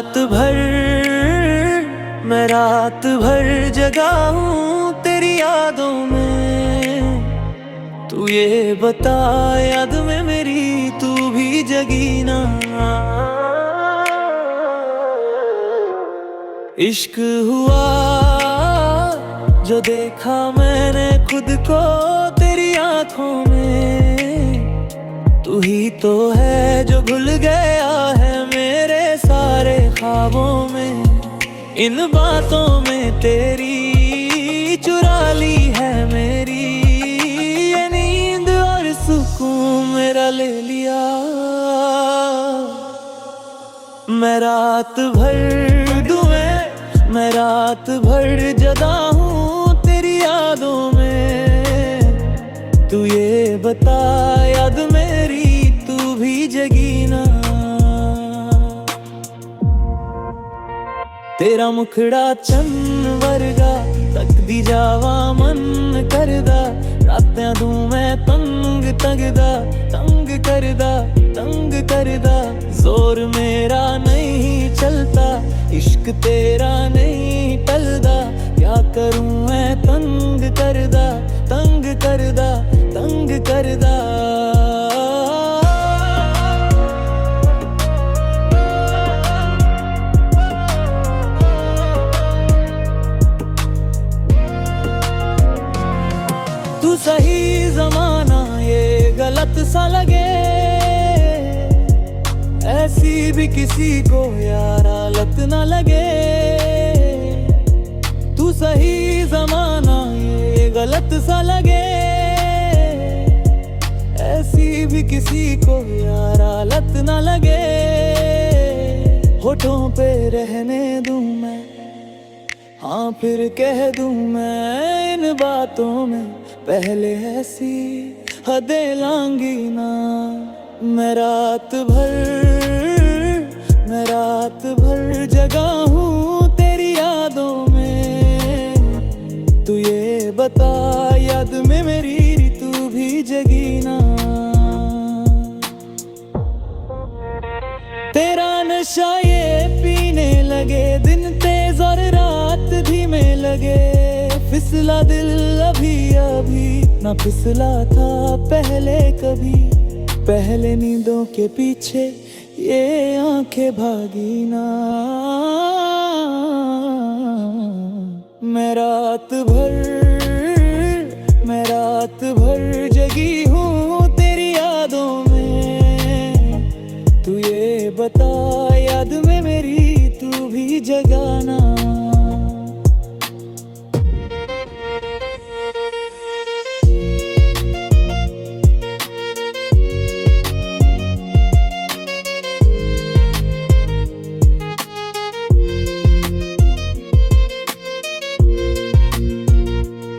रात भर मैं रात भर जगा हूँ तेरी यादों में। तू ये बता याद में मेरी तू भी जगी ना। इश्क हुआ जो देखा मैंने खुद को तेरी आंखों में। तू ही तो है जो घुल गया है मेरे सारे ख्वाबों में। इन बातों में तेरी चुरा ली है मेरी ये नींद और सुकून मेरा ले लिया। मैं रात भर दुएं मैं रात भर जगा हूँ तेरी यादों में। तू ये बता याद मेरी तू भी जगी ना। तेरा मुखड़ा चन्न वर्गा तकदी जावा मन करदा। रातें तू मैं तंग करदा जोर मेरा नहीं चलता। इश्क तेरा नहीं टलदा। क्या करूं मैं तंग करदा। तू सही ज़माना ये गलत सा लगे। ऐसी भी किसी को यार लत ना लगे। तू सही ज़माना ये गलत सा लगे। ऐसी भी किसी को यार लत ना लगे। होठों पे रहने दूं मैं हाँ फिर कह दूं मैं इन बातों में पहले ऐसी हदें लांगी ना। मैं रात भर जगा हूँ तेरी यादों में। तू ये बता याद में मेरी तू भी जगी ना। तेरा नशा ये पीने लगे दिन तेज और रात धीमे लगे। फिसला दिल अभी ना फिसला था पहले कभी। पहले नींदों के पीछे ये आंखें भागी ना। मैं रात भर जगी हूँ तेरी यादों में। तू ये बता याद में मेरी तू भी जगाना।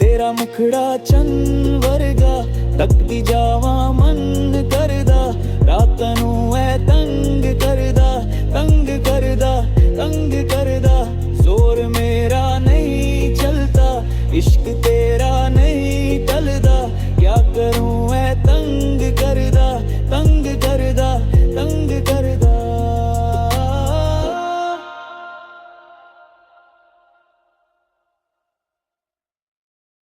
तेरा मुखड़ा चन्न वर्गा तकदी जावा मन करदा। रातां नूं ऐ तंग करदा जोर मेरा नहीं चलता। इश्क तेरा नहीं टलदा। क्या करूं ऐ तंग करदा।